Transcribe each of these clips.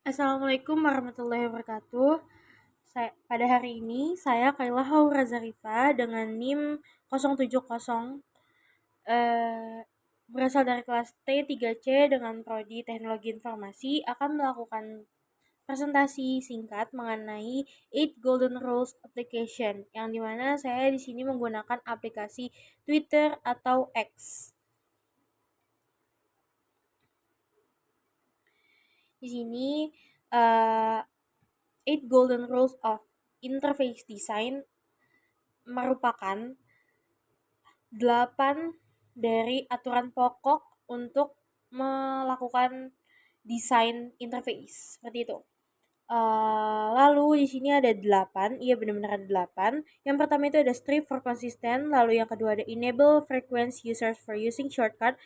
Assalamualaikum warahmatullahi wabarakatuh. Pada hari ini saya Kaila Haura Zarifa dengan NIM 070 berasal dari kelas T3C dengan prodi Teknologi Informasi akan melakukan presentasi singkat mengenai 8 Golden Rules Application yang dimana saya di sini menggunakan aplikasi Twitter atau X. Di sini uh, 8 Golden Rules of Interface Design merupakan 8 dari aturan pokok untuk melakukan desain interface seperti itu. Lalu di sini ada 8, iya benar-benar ada 8. Yang pertama itu ada strive for consistent, lalu yang kedua ada enable frequent users for using shortcut,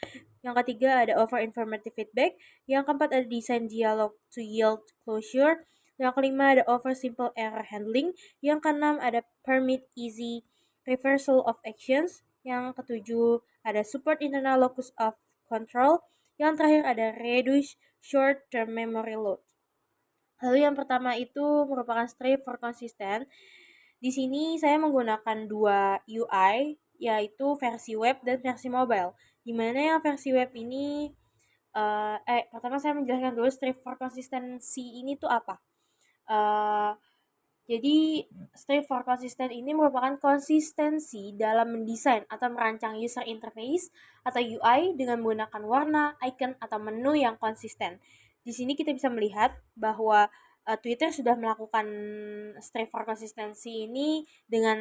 yang ketiga ada over informative feedback, yang keempat ada design dialog to yield closure, yang kelima ada over simple error handling, yang keenam ada permit easy reversal of actions, yang ketujuh ada support internal locus of control, yang terakhir ada reduce short term memory load. Lalu yang pertama itu merupakan strive for consistent. Di sini saya menggunakan dua UI, yaitu versi web dan versi mobile. Dimana yang versi web ini, pertama saya menjelaskan dulu strive for consistency ini tuh apa. Uh, jadi strive for consistent ini merupakan konsistensi dalam mendesain atau merancang user interface atau UI dengan menggunakan warna, icon, atau menu yang konsisten. Di sini kita bisa melihat bahwa Twitter sudah melakukan strive for consistency ini dengan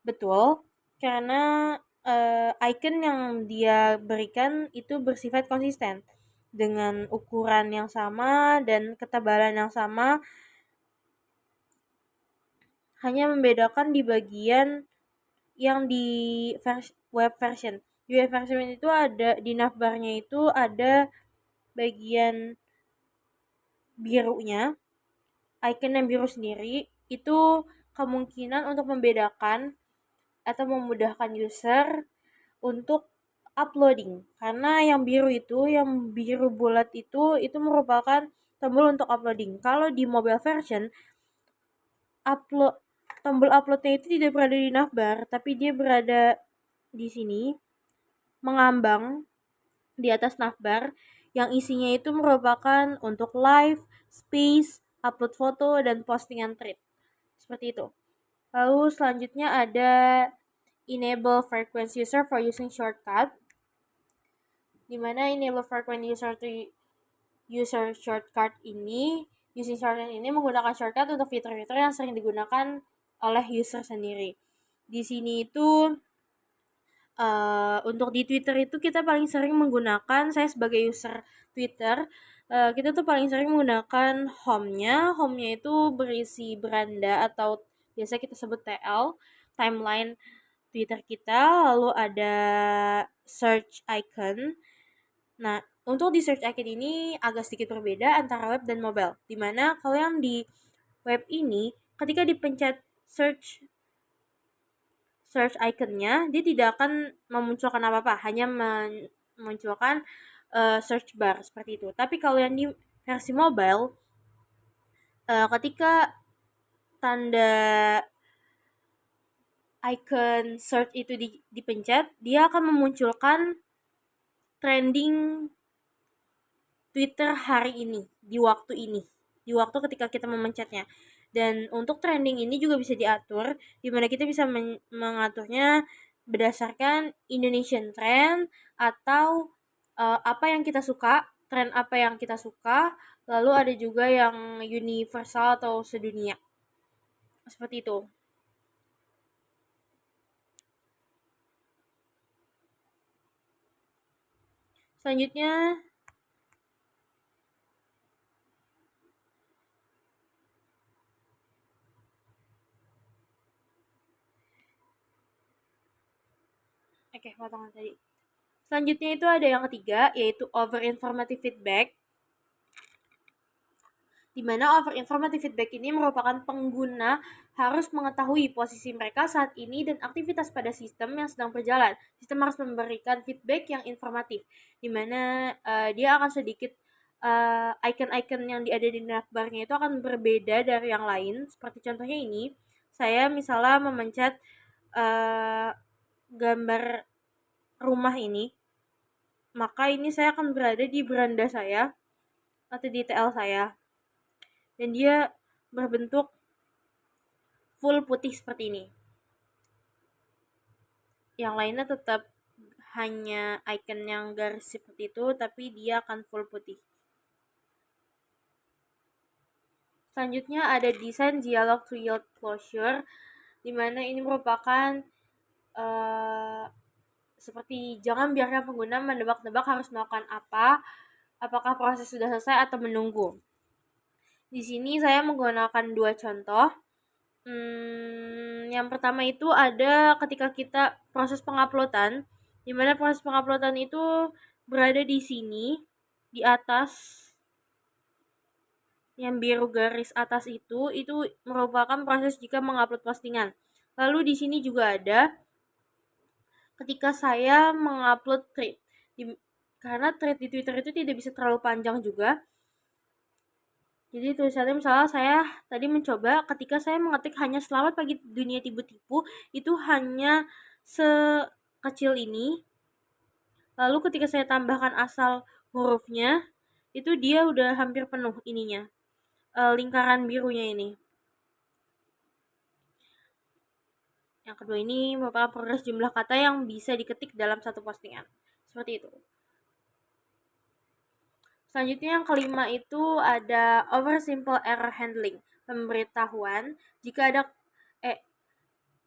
betul karena icon yang dia berikan itu bersifat konsisten dengan ukuran yang sama dan ketebalan yang sama, hanya membedakan di bagian yang di web version. Di web version itu ada di navbarnya itu ada bagian birunya, icon yang biru sendiri itu kemungkinan untuk membedakan atau memudahkan user untuk uploading. Karena yang biru itu, yang biru bulat itu merupakan tombol untuk uploading. Kalau di mobile version, upload tombol uploadnya itu tidak berada di navbar, tapi dia berada di sini mengambang di atas navbar yang isinya itu merupakan untuk live, space, upload foto, dan postingan thread. Seperti itu. Lalu selanjutnya ada enable frequent user for using shortcut, di mana enable frequent user shortcut ini using shortcut ini menggunakan shortcut untuk fitur-fitur yang sering digunakan oleh user sendiri. Di sini itu untuk di Twitter itu kita paling sering menggunakan, saya sebagai user Twitter, kita tuh paling sering menggunakan home-nya. Home-nya itu berisi beranda atau biasa kita sebut TL, timeline Twitter kita, lalu ada search icon. Nah, untuk di search icon ini agak sedikit berbeda antara web dan mobile. Dimana kalau yang di web ini, ketika dipencet search iconnya, dia tidak akan memunculkan apa-apa, hanya memunculkan search bar seperti itu. Tapi kalau yang di versi mobile, ketika tanda icon search itu dipencet, dia akan memunculkan trending Twitter hari ini, di waktu ketika kita memencetnya. Dan untuk trending ini juga bisa diatur, di mana kita bisa mengaturnya berdasarkan Indonesian trend atau apa yang kita suka, tren apa yang kita suka, lalu ada juga yang universal atau sedunia. Seperti itu. Selanjutnya, potongan tadi. Selanjutnya itu ada yang ketiga, yaitu over informative feedback. Di mana over informative feedback ini merupakan pengguna harus mengetahui posisi mereka saat ini dan aktivitas pada sistem yang sedang berjalan. Sistem harus memberikan feedback yang informatif, di mana dia akan sedikit icon-icon yang ada di navbarnya itu akan berbeda dari yang lain. Seperti contohnya ini, saya misalnya memencet gambar rumah ini, maka ini saya akan berada di beranda saya atau di TL saya, dan dia berbentuk full putih seperti ini. Yang lainnya tetap hanya icon yang garis seperti itu, tapi dia akan full putih. Selanjutnya ada desain dialog to yield closure, di mana ini merupakan seperti jangan biarkan pengguna menebak-nebak harus melakukan apa, apakah proses sudah selesai atau menunggu. Di sini saya menggunakan dua contoh. Yang pertama itu ada ketika kita proses penguploadan, di mana proses penguploadan itu berada di sini, di atas, yang biru garis atas itu merupakan proses jika mengupload postingan. Lalu di sini juga ada ketika saya mengupload thread. Karena thread di Twitter itu tidak bisa terlalu panjang juga. Jadi tulisannya misalnya saya tadi mencoba ketika saya mengetik hanya selamat pagi dunia tipu-tipu, itu hanya sekecil ini. Lalu ketika saya tambahkan asal hurufnya, itu dia udah hampir penuh ininya, lingkaran birunya ini. Yang kedua ini merupakan progres jumlah kata yang bisa diketik dalam satu postingan. Seperti itu. Selanjutnya yang kelima itu ada oversimple error handling. Pemberitahuan jika ada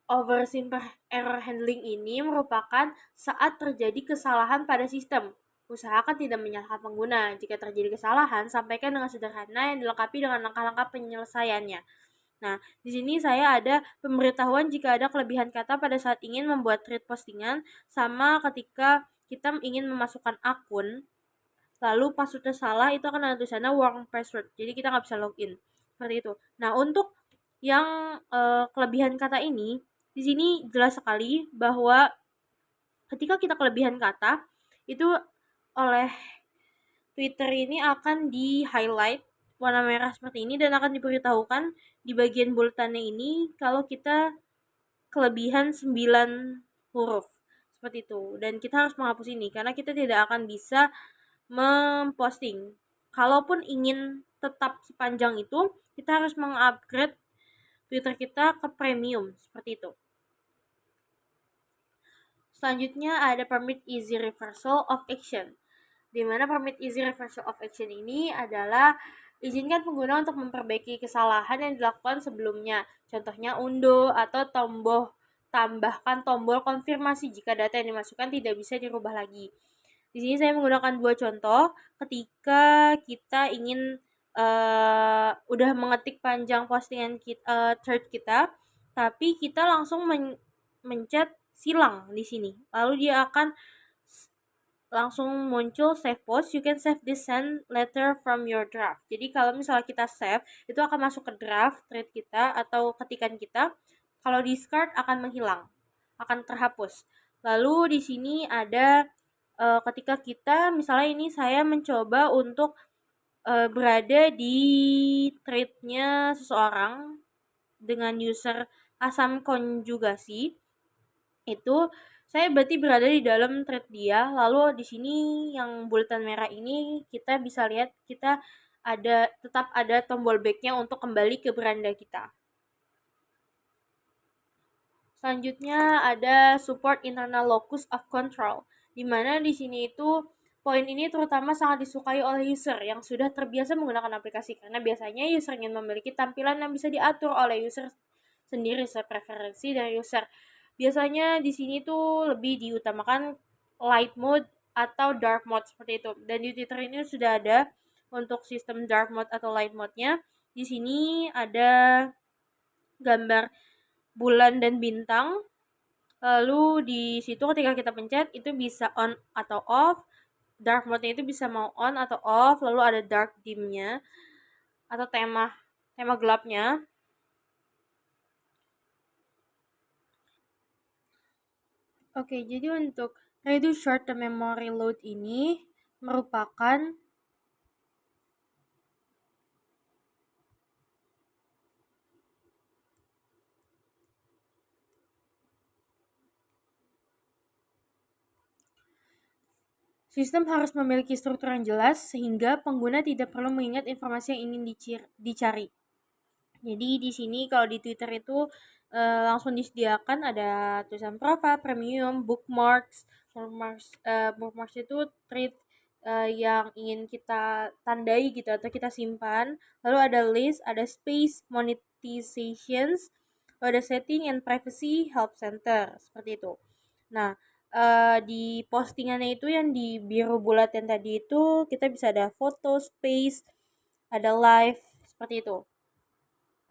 oversimple error handling ini merupakan saat terjadi kesalahan pada sistem. Usahakan tidak menyalahkan pengguna. Jika terjadi kesalahan, sampaikan dengan sederhana yang dilengkapi dengan langkah-langkah penyelesaiannya. Nah, di sini saya ada pemberitahuan jika ada kelebihan kata pada saat ingin membuat thread postingan, sama ketika kita ingin memasukkan akun, lalu passwordnya salah, itu akan ada tulisannya wrong password. Jadi kita nggak bisa login. Seperti itu. Nah, untuk yang kelebihan kata ini, di sini jelas sekali bahwa ketika kita kelebihan kata, itu oleh Twitter ini akan di-highlight warna merah seperti ini dan akan diberitahukan di bagian bulletannya ini kalau kita kelebihan 9 huruf. Seperti itu. Dan kita harus menghapus ini karena kita tidak akan bisa memposting. Kalaupun ingin tetap sepanjang itu, kita harus mengupgrade Twitter kita ke premium. Seperti itu. Selanjutnya ada permit easy reversal of action. Di mana permit easy reversal of action ini adalah izinkan pengguna untuk memperbaiki kesalahan yang dilakukan sebelumnya. Contohnya undo atau tambahkan tombol konfirmasi jika data yang dimasukkan tidak bisa dirubah lagi. Di sini saya menggunakan dua contoh ketika kita ingin udah mengetik panjang postingan thread kita, tapi kita langsung mencet silang di sini. Lalu dia akan langsung muncul save post, you can save this send letter from your draft. Jadi kalau misalnya kita save, itu akan masuk ke draft thread kita atau ketikan kita. Kalau discard akan menghilang, akan terhapus. Lalu di sini ada ketika kita misalnya ini saya mencoba untuk berada di threadnya seseorang dengan user asam konjugasi, itu saya berarti berada di dalam thread dia. Lalu di sini yang bulatan merah ini kita bisa lihat kita tetap ada tombol backnya untuk kembali ke beranda kita. Selanjutnya ada support internal locus of control, di mana di sini itu poin ini terutama sangat disukai oleh user yang sudah terbiasa menggunakan aplikasi, karena biasanya user ingin memiliki tampilan yang bisa diatur oleh user sendiri sesuai preferensi dari user. Biasanya di sini tuh lebih diutamakan light mode atau dark mode seperti itu. Dan di Twitter ini sudah ada untuk sistem dark mode atau light mode-nya. Di sini ada gambar bulan dan bintang. Lalu di situ ketika kita pencet itu bisa on atau off. Dark mode-nya itu bisa mau on atau off. Lalu ada dark dim-nya atau tema gelapnya. Oke, jadi untuk reduce short term memory load ini merupakan Sistem harus memiliki struktur yang jelas sehingga pengguna tidak perlu mengingat informasi yang ingin dicari. Jadi di sini kalau di Twitter itu langsung disediakan ada tulisan profile, premium, bookmarks. Bookmarks itu tweet yang ingin kita tandai gitu atau kita simpan. Lalu ada list, ada space, monetizations, ada setting and privacy help center seperti itu. Nah, di postingannya itu yang di biru bulat yang tadi itu kita bisa ada foto, space, ada live seperti itu.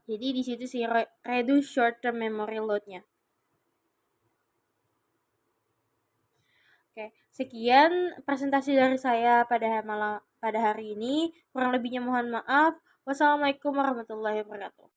Jadi di situ sih reduce short term memory load-nya. Oke, sekian presentasi dari saya pada hari ini. Kurang lebihnya mohon maaf. Wassalamualaikum warahmatullahi wabarakatuh.